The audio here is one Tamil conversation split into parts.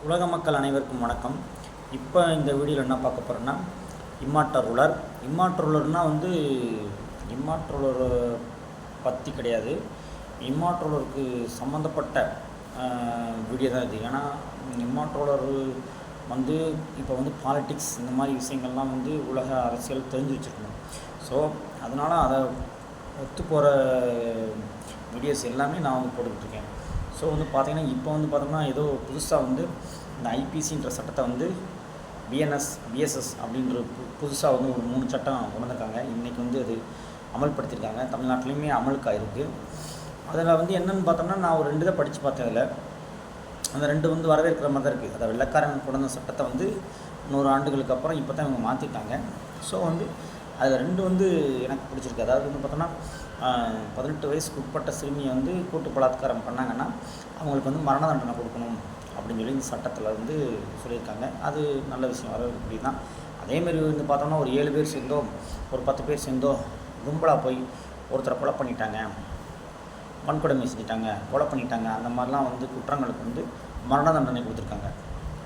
உலக மக்கள் அனைவருக்கும் வணக்கம். இப்போ இந்த வீடியோவில் என்ன பார்க்க போகிறோன்னா, இம்மார்டல் இம்மார்டர்னால் இம்மார்டர் பற்றி கிடையாது, இம்மார்டருக்கு சம்மந்தப்பட்ட வீடியோ தான் இது. ஏன்னா இம்மார்டர் இப்போ பாலிட்டிக்ஸ் இந்த மாதிரி விஷயங்கள்லாம் உலக அரசியல் தெரிஞ்சு வச்சுருக்கணும். ஸோ அதனால் அதை ஒத்து போகிற வீடியோஸ் எல்லாமே நான் போட்டுக்கிட்டுருக்கேன். ஸோ பார்த்திங்கன்னா இப்போ பார்த்தோம்னா ஏதோ புதுசாக இந்த ஐபிசின்ற சட்டத்தை பிஎஸ்எஸ் அப்படின்ற புதுசாக ஒரு 3 சட்டம் கொண்டு வந்திருக்காங்க. இன்றைக்கி அது அமல்படுத்தியிருக்காங்க. தமிழ்நாட்டிலையுமே அமலுக்காயிருக்கு. அதில் என்னென்னு பார்த்தோம்னா, நான் ஒரு 2 தான் படித்து பார்த்தேன். அதில் அந்த 2 வரவேற்கிற மாதிரி தான் இருக்குது. அதை வெள்ளைக்காரன் கொண்டு வந்த சட்டத்தை 100 ஆண்டுகளுக்கு அப்புறம் இப்போ தான் இவங்க மாற்றிட்டாங்க. ஸோ அதில் 2 எனக்கு பிடிச்சிருக்கு. அதாவது பார்த்தோன்னா 18 வயசுக்கு உட்பட்ட சிறுமியை கூட்டு பலாத்காரம் பண்ணாங்கன்னா அவங்களுக்கு மரண தண்டனை கொடுக்கணும் அப்படின்னு சொல்லி இந்த சட்டத்தில் சொல்லியிருக்காங்க. அது நல்ல விஷயம், வரவேற்கக்கூடிய தான். அதேமாரி பார்த்தோம்னா ஒரு 7 பேர் சேர்ந்தோ ஒரு 10 பேர் சேர்ந்தோ கும்பலாக போய் ஒருத்தரை கொலை பண்ணிட்டாங்க, வன்கொடுமை செஞ்சுட்டாங்க, கொலை பண்ணிட்டாங்க, அந்த மாதிரிலாம் குற்றங்களுக்கு மரண தண்டனை கொடுத்துருக்காங்க.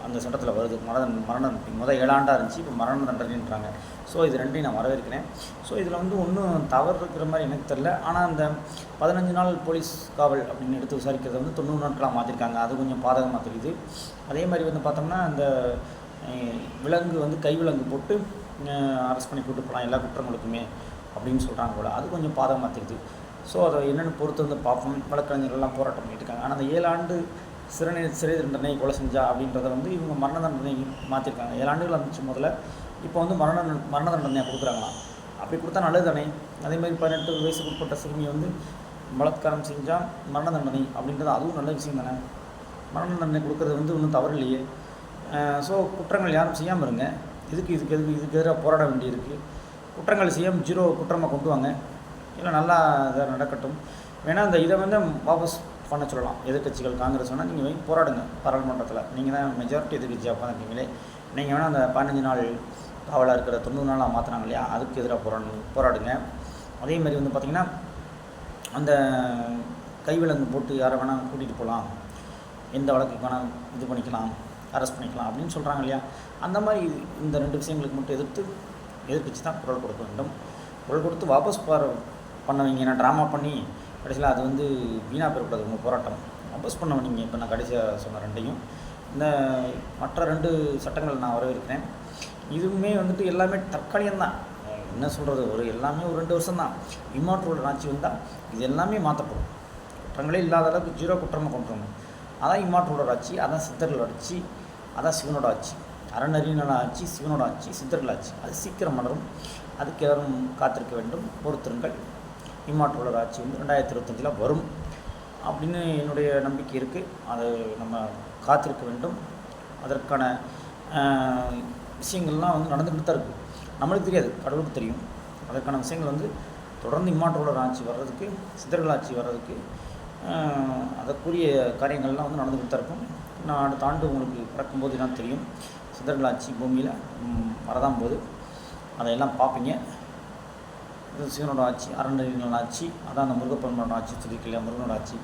அந்த சட்டத்தில் வருது மரண தண்டனை. 7 ஆண்டாக இருந்துச்சு, இப்போ மரண தண்டனைன்றாங்க. ஸோ இது 2ஐயும் நான் வரவேற்கிறேன். ஸோ இதில் ஒன்றும் தவறு இருக்கிற மாதிரி எனக்கு தெரில. ஆனால் அந்த 15 நாள் போலீஸ் காவல் அப்படின்னு எடுத்து விசாரிக்கிறத 90 நாட்களாக மாற்றிருக்காங்க. அது கொஞ்சம் பாதகமாக தெரியுது. அதே மாதிரி பார்த்தோம்னா அந்த விலங்கு கை விலங்கு போட்டு அரெஸ்ட் பண்ணி கூட்டு போகலாம் எல்லா குற்றங்களுக்குமே அப்படின்னு சொல்கிறாங்க போல். அது கொஞ்சம் பாதகமாக தெரியுது. ஸோ அதை என்னென்னு பொறுத்து பார்ப்போம். வழக்கறிஞர்கள்லாம் போராட்டம் பண்ணிட்டு இருக்காங்க. ஆனால் அந்த 7 ஆண்டு சிறை தண்டனை கொலை செஞ்சா அப்படின்றத இவங்க மரண தண்டனை மாற்றிருக்காங்க. 7 ஆண்டுகள் இருந்துச்சு முதல்ல, இப்போ மரண தண்டனையாக கொடுக்குறாங்களாம். அப்படி கொடுத்தா நல்லது தானே. அதேமாதிரி 18 வயசுக்கு உட்பட்ட சிறுமி பலாத்காரம் செஞ்சால் மரண தண்டனை அப்படின்றது அதுவும் நல்ல விஷயம் தானே. மரண தண்டனை கொடுக்குறது ஒன்றும் தவறு இல்லையே. ஸோ குற்றங்கள் யாரும் செய்யாமல் இருங்க. இதுக்கு எதிராக போராட வேண்டியிருக்கு. குற்றங்கள் செய்யாமல் 0 குற்றமாக கொண்டு வாங்க. இல்லை நல்லா இதை நடக்கட்டும். வேணால் இந்த இதை வாபஸ் பண்ண சொல்லலாம். எதிர்கட்சிகள் காங்கிரஸ் வேணால் நீங்கள் போராடுங்க பாராளுமன்றத்தில். நீங்கள் தான் மெஜாரிட்டி எதிர்கட்சியாக உட்காந்துருக்கீங்களே. நீங்கள் வேணால் அந்த 15 நாள் காவலாக இருக்கிற 90 நாளாக மாற்றினாங்க இல்லையா, அதுக்கு எதிராக போராடுங்க. அதேமாதிரி பார்த்திங்கன்னா அந்த கைவிலங்கு போட்டு யாரை வேணால் கூட்டிகிட்டு போகலாம், எந்த வழக்குக்கு வேணால் இது பண்ணிக்கலாம், அரெஸ்ட் பண்ணிக்கலாம் அப்படின்னு சொல்கிறாங்க இல்லையா. அந்த மாதிரி இந்த 2 விஷயங்களுக்கு மட்டும் எதிர்கட்சி தான் குரல் கொடுக்க வேண்டும். குரல் கொடுத்து வாபஸ் பண்ணவங்க நான் ட்ராமா பண்ணி கடைசியில் அது வீணாக பெறக்கூடாது. உங்கள் போராட்டம் வாபஸ் பண்ணவங்க. இப்போ நான் கடைசியாக சொன்ன 2ஐயும் இந்த மற்ற 2 சட்டங்கள் நான் வரவேற்கிறேன். இதுவுமே எல்லாமே தற்காலிகம்தான். என்ன சொல்கிறது, எல்லாமே ஒரு 2 வருஷம் தான். இம்மார்டல் ஆட்சி வந்தால் இது எல்லாமே மாற்றப்படும். குற்றங்களே இல்லாத அளவுக்கு 0 குற்றமாக கொண்டு வரணும். அதான் இம்மார்டலோட ஆட்சி, அதான் சித்தர்களோட ஆட்சி, அதான் சிவனோட ஆட்சி. அறநெறியினோட ஆட்சி, சிவனோட ஆட்சி, சித்தர்கள் ஆட்சி. அது சீக்கிரம் மலரும். அதுக்கு எல்லாரும் காத்திருக்க வேண்டும், பொறுத்திருங்கள். இம்மார்டலோட ஆட்சி 2025 வரும் அப்படின்னு என்னுடைய நம்பிக்கை இருக்குது. அதை நம்ம காத்திருக்க வேண்டும். அதற்கான விஷயங்கள்லாம் நடந்துக்கிட்டு தான் இருக்குது. நம்மளுக்கு தெரியாது, கடவுளுக்கு தெரியும். அதற்கான விஷயங்கள் தொடர்ந்து இம்மார்டலோட ஆட்சி வர்றதுக்கு, சித்தர்கள் ஆட்சி வர்றதுக்கு அதற்குரிய காரியங்கள்லாம் நடந்துக்கிட்டு தான் இருக்கும். நான் அடுத்த ஆண்டு உங்களுக்கு பிறக்கும்போது தான் தெரியும். சித்தர்கள் ஆட்சி பூமியில் வரதான் போது அதையெல்லாம் பார்ப்பீங்க. இது சிவனோட ஆட்சி, அறநெறியினோட ஆட்சி, அதான் அந்த முருகப்பெருமானோட ஆட்சி சொல்லியிருக்கலையா, முருகனோட ஆட்சி.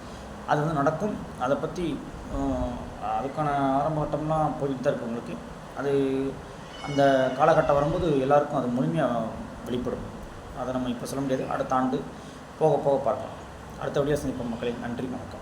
அது நடக்கும். அதை பற்றி அதுக்கான ஆரம்பகட்டம்லாம் போய்கிட்டு தான் இருக்குது உங்களுக்கு. அது அந்த காலகட்டம் வரும்போது எல்லாருக்கும் அது முழுமையாக வெளிப்படும். அதை நம்ம இப்போ சொல்ல முடியாது. அடுத்த ஆண்டு போக போக பார்க்கலாம். அடுத்த வீடியோ சந்திப்போம் மக்களே. நன்றி, வணக்கம்.